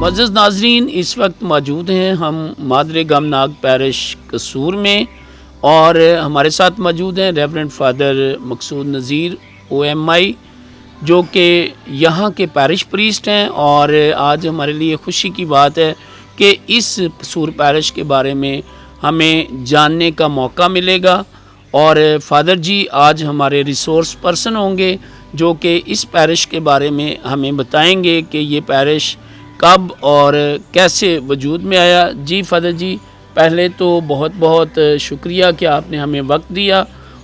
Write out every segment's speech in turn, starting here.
معزز ناظرین، اس وقت موجود ہیں ہم مادر غمناک پیرش قصور میں، اور ہمارے ساتھ موجود ہیں ریورنڈ فادر مقصود نذیر OMI، جو کہ یہاں کے پیرش پریسٹ ہیں، اور آج ہمارے لیے خوشی کی بات ہے کہ اس قصور پیرش کے بارے میں ہمیں جاننے کا موقع ملے گا، اور فادر جی آج ہمارے ریسورس پرسن ہوں گے جو کہ اس پیرش کے بارے میں ہمیں بتائیں گے کہ یہ پیرش کب اور کیسے وجود میں آیا۔ جی فادر جی، پہلے تو بہت بہت شکریہ کہ آپ نے ہمیں وقت دیا،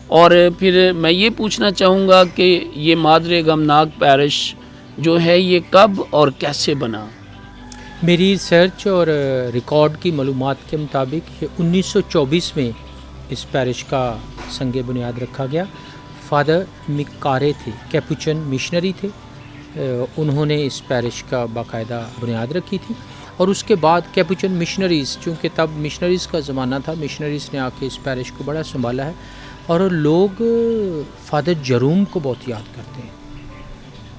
اور پھر میں یہ پوچھنا چاہوں گا کہ یہ مادر غمناک پیرش جو ہے یہ کب اور کیسے بنا؟ میری ریسرچ اور ریکارڈ کی معلومات کے مطابق یہ 1924 میں اس پیرش کا سنگ بنیاد رکھا گیا۔ فادر مکارے تھے، کیپوچن مشنری تھے، انہوں نے اس پیرش کا باقاعدہ بنیاد رکھی تھی، اور اس کے بعد کیپوچن مشنریز، چونکہ تب مشنریز کا زمانہ تھا، مشنریز نے آ کے اس پیرش کو بڑا سنبھالا ہے، اور لوگ فادر جروم کو بہت یاد کرتے ہیں،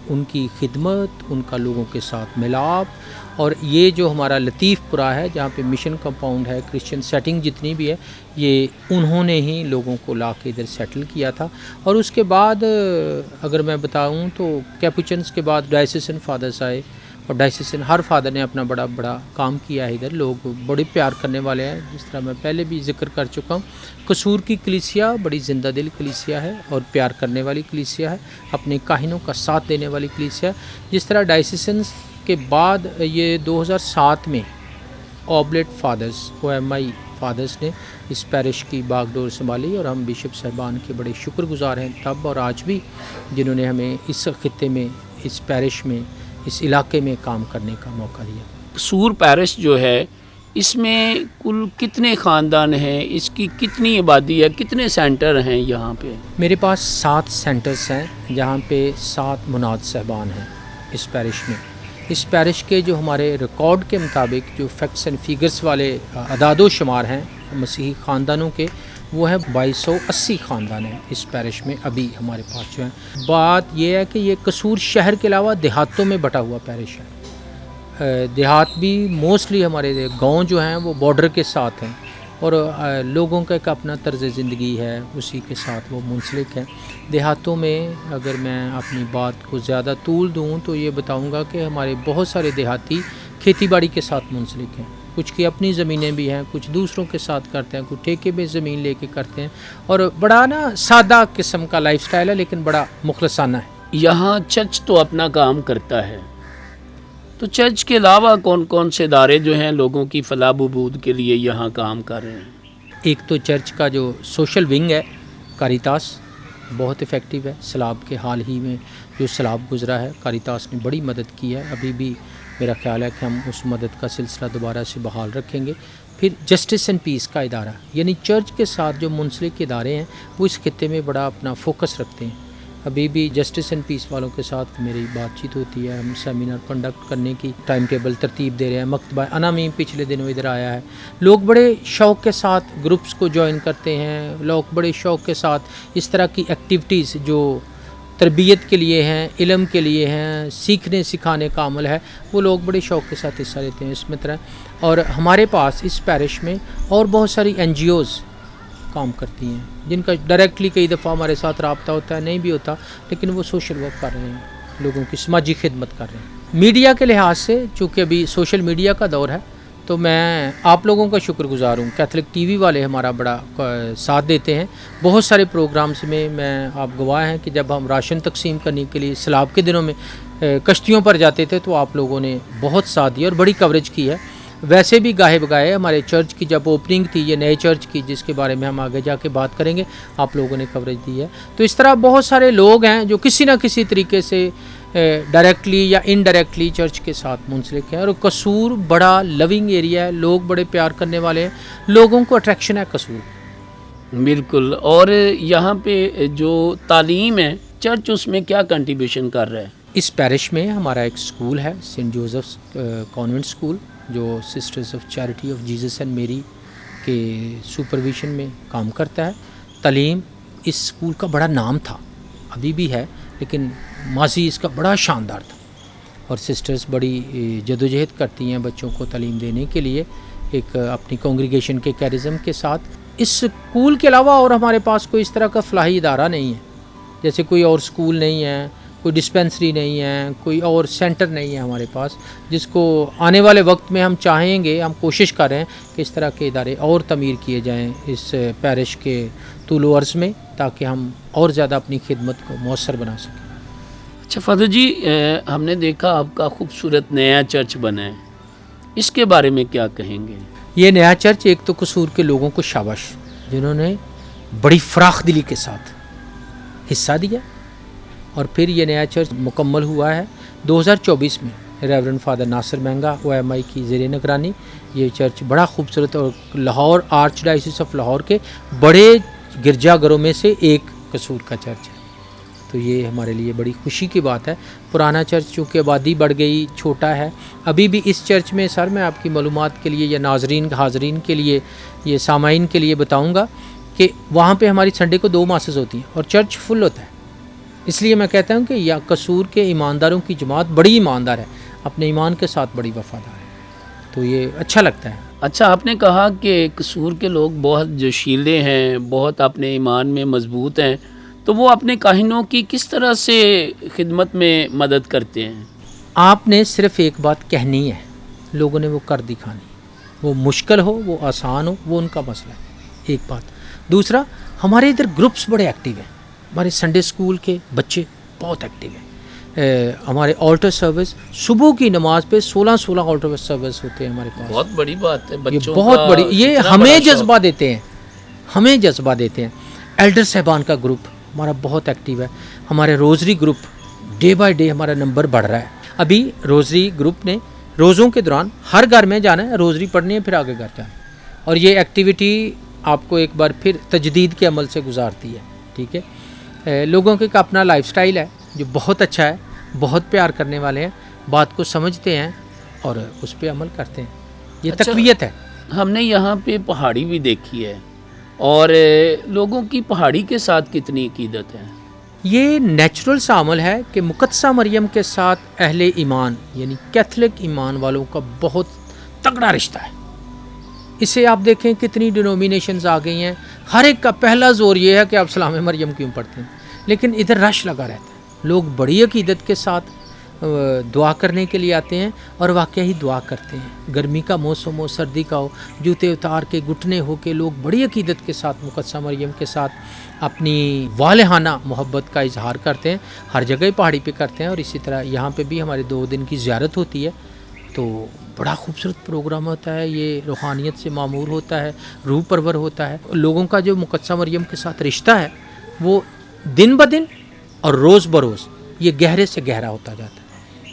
ان کی خدمت، ان کا لوگوں کے ساتھ ملاپ، اور یہ جو ہمارا لطیف پورہ ہے جہاں پہ مشن کمپاؤنڈ ہے، کرسچن سیٹنگ جتنی بھی ہے، یہ انہوں نے ہی لوگوں کو لا کے ادھر سیٹل کیا تھا۔ اور اس کے بعد اگر میں بتاؤں تو کیپوچنس کے بعد ڈائسیسن فادرز آئے، اور ڈائسیسن ہر فادر نے اپنا بڑا بڑا کام کیا ہے ادھر، لوگ بڑے پیار کرنے والے ہیں، جس طرح میں پہلے بھی ذکر کر چکا ہوں۔ قصور کی کلیسیا بڑی زندہ دل کلیسیا ہے اور پیار کرنے والی کلیسیا ہے، اپنے کاہنوں کا ساتھ دینے والی کلیسیا ہے۔ جس طرح ڈائسیسنس کے بعد یہ 2007 میں اوبلیٹ فادرز OMI فادرز نے اس پیرش کی باغ ڈور سنبھالی، اور ہم بشپ صاحبان کے بڑے شکر گزار ہیں تب اور آج بھی، جنہوں نے ہمیں اس خطے میں، اس پیرش میں، اس علاقے میں کام کرنے کا موقع دیا۔ قصور پیرش جو ہے اس میں کل کتنے خاندان ہیں، اس کی کتنی آبادی ہے، کتنے سینٹر ہیں یہاں پہ؟ میرے پاس 7 سینٹرز ہیں جہاں پہ 7 مناد صاحبان ہیں اس پیرش میں۔ اس پیرش کے جو ہمارے ریکارڈ کے مطابق جو فیکٹس اینڈ فیگرز والے اعداد و شمار ہیں مسیحی خاندانوں کے، وہ ہے 2280 خاندان ہیں اس پیرش میں ابھی ہمارے پاس جو ہیں۔ بات یہ ہے کہ یہ قصور شہر کے علاوہ دیہاتوں میں بٹا ہوا پیرش ہے۔ دیہات بھی موسٹلی ہمارے گاؤں جو ہیں وہ بارڈر کے ساتھ ہیں، اور لوگوں کا ایک اپنا طرز زندگی ہے، اسی کے ساتھ وہ منسلک ہیں۔ دیہاتوں میں اگر میں اپنی بات کو زیادہ طول دوں تو یہ بتاؤں گا کہ ہمارے بہت سارے دیہاتی کھیتی باڑی کے ساتھ منسلک ہیں، کچھ کی اپنی زمینیں بھی ہیں، کچھ دوسروں کے ساتھ کرتے ہیں، کچھ ٹھیکے میں زمین لے کے کرتے ہیں، اور بڑا سادہ قسم کا لائف سٹائل ہے، لیکن بڑا مخلصانہ ہے۔ یہاں چرچ تو اپنا کام کرتا ہے، تو چرچ کے علاوہ کون کون سے ادارے جو ہیں لوگوں کی فلاح بہبود کے لیے یہاں کام کر رہے ہیں؟ ایک تو چرچ کا جو سوشل ونگ ہے، کاریتاس، بہت افیکٹو ہے۔ سیلاب کے حال ہی میں جو سیلاب گزرا ہے، کاریتاس نے بڑی مدد کی ہے، ابھی بھی میرا خیال ہے کہ ہم اس مدد کا سلسلہ دوبارہ سے بحال رکھیں گے۔ پھر جسٹس اینڈ پیس کا ادارہ، یعنی چرچ کے ساتھ جو منسلک ادارے ہیں وہ اس خطے میں بڑا اپنا فوکس رکھتے ہیں۔ ابھی بھی جسٹس اینڈ پیس والوں کے ساتھ میری بات چیت ہوتی ہے، ہم سیمینار کنڈکٹ کرنے کی ٹائم ٹیبل ترتیب دے رہے ہیں۔ مکتبہ انامی پچھلے دنوں ادھر آیا ہے، لوگ بڑے شوق کے ساتھ گروپس کو جوائن کرتے ہیں، لوگ بڑے شوق کے ساتھ اس طرح کی ایکٹیویٹیز جو تربیت کے لیے ہیں، علم کے لیے ہیں، سیکھنے سکھانے کا عمل ہے، وہ لوگ بڑے شوق کے ساتھ حصہ لیتے ہیں اس میں طرح۔ اور ہمارے پاس اس پیرش میں اور بہت ساری NGOs کام کرتی ہیں، جن کا ڈائریکٹلی کئی دفعہ ہمارے ساتھ رابطہ ہوتا ہے، نہیں بھی ہوتا، لیکن وہ سوشل ورک کر رہے ہیں، لوگوں کی سماجی خدمت کر رہے ہیں۔ میڈیا کے لحاظ سے چونکہ ابھی سوشل میڈیا کا دور ہے، تو میں آپ لوگوں کا شکر گزار ہوں، کیتھولک TV والے ہمارا بڑا ساتھ دیتے ہیں بہت سارے پروگرامز میں آپ گواہ ہیں کہ جب ہم راشن تقسیم کرنے کے لیے سیلاب کے دنوں میں کشتیوں پر جاتے تھے تو آپ لوگوں نے بہت ساتھ دیا اور بڑی کوریج کی ہے۔ ویسے بھی گاہے بگاہے ہمارے چرچ کی جب اوپننگ تھی، یہ نئے چرچ کی، جس کے بارے میں ہم آگے جا کے بات کریں گے، آپ لوگوں نے کوریج دی ہے۔ تو اس طرح بہت سارے لوگ ہیں جو کسی نہ کسی طریقے سے ڈائریکٹلی یا انڈائریکٹلی چرچ کے ساتھ منسلک ہیں، اور قصور بڑا لونگ ایریا ہے، لوگ بڑے پیار کرنے والے ہیں، لوگوں کو اٹریکشن ہے قصور۔ بالکل۔ اور یہاں پہ جو تعلیم ہے، چرچ اس میں کیا کنٹریبیوشن کر رہا ہے؟ اس پیرش میں ہمارا ایک سکول ہے، سینٹ جوزفس کانوینٹ سکول، جو sisters of charity of Jesus and میری کے سپرویژن میں کام کرتا ہے۔ تعلیم، اس سکول کا بڑا نام تھا، ابھی بھی ہے، لیکن ماضی اس کا بڑا شاندار تھا، اور سسٹرز بڑی جدوجہد کرتی ہیں بچوں کو تعلیم دینے کے لیے ایک اپنی کانگریگیشن کے کیرزم کے ساتھ. اس اسکول کے علاوہ اور ہمارے پاس کوئی اس طرح کا فلاحی ادارہ نہیں ہے, جیسے کوئی اور اسکول نہیں ہے, کوئی ڈسپینسری نہیں ہے, کوئی اور سینٹر نہیں ہے ہمارے پاس, جس کو آنے والے وقت میں ہم چاہیں گے, ہم کوشش کر رہے ہیں کہ اس طرح کے ادارے اور تعمیر کیے جائیں اس پیرش کے طول و عرض میں, تاکہ ہم اور زیادہ اپنی خدمت کو مؤثر بنا سکیں. اچھا فادر جی, ہم نے دیکھا آپ کا خوبصورت نیا چرچ بنا ہے, اس کے بارے میں کیا کہیں گے؟ یہ نیا چرچ ایک تو قصور کے لوگوں کو شاباش, جنہوں نے بڑی فراخ دلی کے ساتھ حصہ دیا, اور پھر یہ نیا چرچ مکمل ہوا ہے 2024 میں ریورنڈ فادر ناصر مہنگا OMI کی زیر نگرانی. یہ چرچ بڑا خوبصورت اور لاہور آرچ ڈائیسس آف لاہور کے بڑے گرجا گھروں میں سے ایک قصور کا چرچ ہے. تو یہ ہمارے لیے بڑی خوشی کی بات ہے. پرانا چرچ چونکہ آبادی بڑھ گئی, چھوٹا ہے, ابھی بھی اس چرچ میں سر میں آپ کی معلومات کے لیے یا حاضرین کے لیے, یہ سامعین کے لیے بتاؤں گا کہ وہاں پہ ہماری سنڈے کو 2 ماسز ہوتی ہیں اور چرچ فل ہوتا ہے. اس لیے میں کہتا ہوں کہ یا قصور کے ایمانداروں کی جماعت بڑی ایماندار ہے, اپنے ایمان کے ساتھ بڑی وفادار ہے, تو یہ اچھا لگتا ہے. اچھا, آپ نے کہا کہ قصور کے لوگ بہت جوشیلے ہیں, بہت اپنے ایمان میں مضبوط ہیں, تو وہ اپنے کاہنوں کی کس طرح سے خدمت میں مدد کرتے ہیں؟ آپ نے صرف ایک بات کہنی ہے, لوگوں نے وہ کر دکھانی, وہ مشکل ہو وہ آسان ہو وہ ان کا مسئلہ ہے, ایک بات. دوسرا, ہمارے ادھر گروپس بڑے ایکٹیو ہیں, ہمارے سنڈے اسکول کے بچے بہت ایکٹیو ہیں. ہمارے آلٹر سروس صبح کی نماز پہ 16 آلٹر سروس ہوتے ہیں ہمارے پاس. بہت بڑی بات ہے, یہ بہت بڑی, یہ ہمیں جذبہ دیتے ہیں, ہمیں جذبہ دیتے ہیں. ایلڈر صاحبان کا گروپ ہمارا بہت ایکٹیو ہے. ہمارے روزری گروپ ڈے بائی ڈے ہمارا نمبر بڑھ رہا ہے. ابھی روزری گروپ نے روزوں کے دوران ہر گھر میں جانا ہے, روزری پڑھنی ہے, پھر آگے گھر جانا ہے, اور یہ ایکٹیویٹی آپ کو ایک بار پھر تجدید کے عمل سے گزارتی ہے. ٹھیک ہے, لوگوں کے اپنا لائف سٹائل ہے جو بہت اچھا ہے, بہت پیار کرنے والے ہیں, بات کو سمجھتے ہیں اور اس پہ عمل کرتے ہیں. یہ تقویت ہے. ہم نے یہاں پہ پہاڑی بھی دیکھی ہے, اور لوگوں کی پہاڑی کے ساتھ کتنی عقیدت ہے. یہ نیچرل سا عمل ہے کہ مقدسہ مریم کے ساتھ اہل ایمان یعنی کیتھولک ایمان والوں کا بہت تگڑا رشتہ ہے. اسے آپ دیکھیں کتنی ڈینومینیشنز آ گئی ہیں, ہر ایک کا پہلا زور یہ ہے کہ آپ سلام مریم کیوں پڑھتے ہیں, لیکن ادھر رش لگا رہتا ہے. لوگ بڑی عقیدت کے ساتھ دعا کرنے کے لیے آتے ہیں, اور واقعی ہی دعا کرتے ہیں. گرمی کا موسم ہو, سردی کا ہو, جوتے اتار کے گھٹنے ہو کے لوگ بڑی عقیدت کے ساتھ مقدسہ مریم کے ساتھ اپنی والہانہ محبت کا اظہار کرتے ہیں. ہر جگہ پہاڑی پہ کرتے ہیں, اور اسی طرح یہاں پہ بھی ہمارے 2 دن کی زیارت ہوتی ہے. تو بڑا خوبصورت پروگرام ہوتا ہے, یہ روحانیت سے معمور ہوتا ہے, روح پرور ہوتا ہے. لوگوں کا جو مقدسہ مریم کے ساتھ رشتہ ہے وہ دن بدن اور روز بروز یہ گہرے سے گہرا ہوتا جاتا ہے.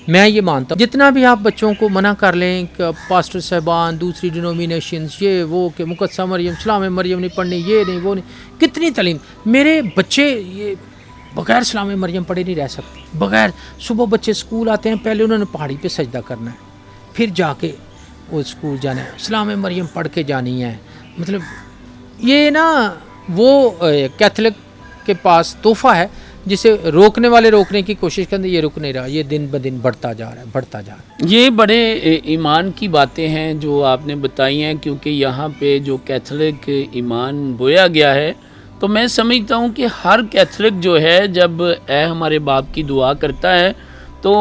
میں یہ مانتا ہوں جتنا بھی آپ بچوں کو منع کر لیں کہ پاسٹر صاحبان دوسری ڈینومینیشنز یہ وہ کہ مقدسہ مریم سلام مریم نہیں پڑھنی, یہ نہیں وہ نہیں, کتنی تعلیم. میرے بچے یہ بغیر سلام مریم پڑھے نہیں رہ سکتے. بغیر, صبح بچے اسکول آتے ہیں, پہلے انہوں نے پہاڑی پہ سجدہ کرنا ہے, پھر جا کے وہ اسکول جانا ہے, سلام مریم پڑھ کے جانی ہے. مطلب یہ نا وہ کیتھولک کے پاس تحفہ ہے جسے روکنے والے روکنے کی کوشش کرتے, یہ رک نہیں رہا, یہ دن بدن بڑھتا جا رہا ہے. یہ بڑے ایمان کی باتیں ہیں جو آپ نے بتائی ہیں, کیونکہ یہاں پہ جو کیتھولک ایمان بویا گیا ہے, تو میں سمجھتا ہوں کہ ہر کیتھولک جو ہے جب اے ہمارے باپ کی دعا کرتا ہے تو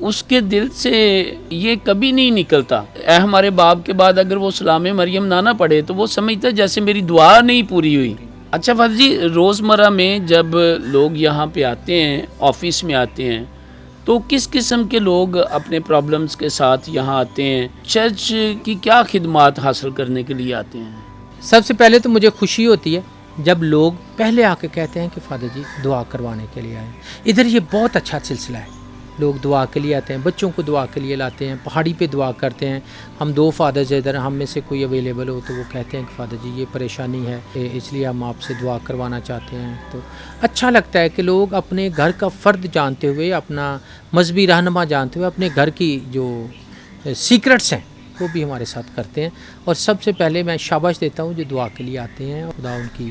اس کے دل سے یہ کبھی نہیں نکلتا. اے ہمارے باپ کے بعد اگر وہ سلام مریم نہ پڑھے تو وہ سمجھتا ہے جیسے میری دعا نہیں پوری ہوئی. اچھا فادر جی, روزمرہ میں جب لوگ یہاں پہ آتے ہیں, آفس میں آتے ہیں, تو کس قسم کے لوگ اپنے پرابلمز کے ساتھ یہاں آتے ہیں, چرچ کی کیا خدمات حاصل کرنے کے لیے آتے ہیں؟ سب سے پہلے تو مجھے خوشی ہوتی ہے جب لوگ پہلے آ کے کہتے ہیں کہ فادر جی دعا کروانے کے لیے آئے. ادھر یہ بہت اچھا سلسلہ ہے, لوگ دعا کے لیے آتے ہیں, بچوں کو دعا کے لیے لاتے ہیں, پہاڑی پہ دعا کرتے ہیں. ہم 2 فادرز ادھر, ہم میں سے کوئی اویلیبل ہو تو وہ کہتے ہیں کہ فادر جی یہ پریشانی ہے, اس لیے ہم آپ سے دعا کروانا چاہتے ہیں. تو اچھا لگتا ہے کہ لوگ اپنے گھر کا فرد جانتے ہوئے, اپنا مذہبی رہنما جانتے ہوئے, اپنے گھر کی جو سیکرٹس ہیں وہ بھی ہمارے ساتھ کرتے ہیں. اور سب سے پہلے میں شاباش دیتا ہوں جو دعا کے لیے آتے ہیں, خدا ان کی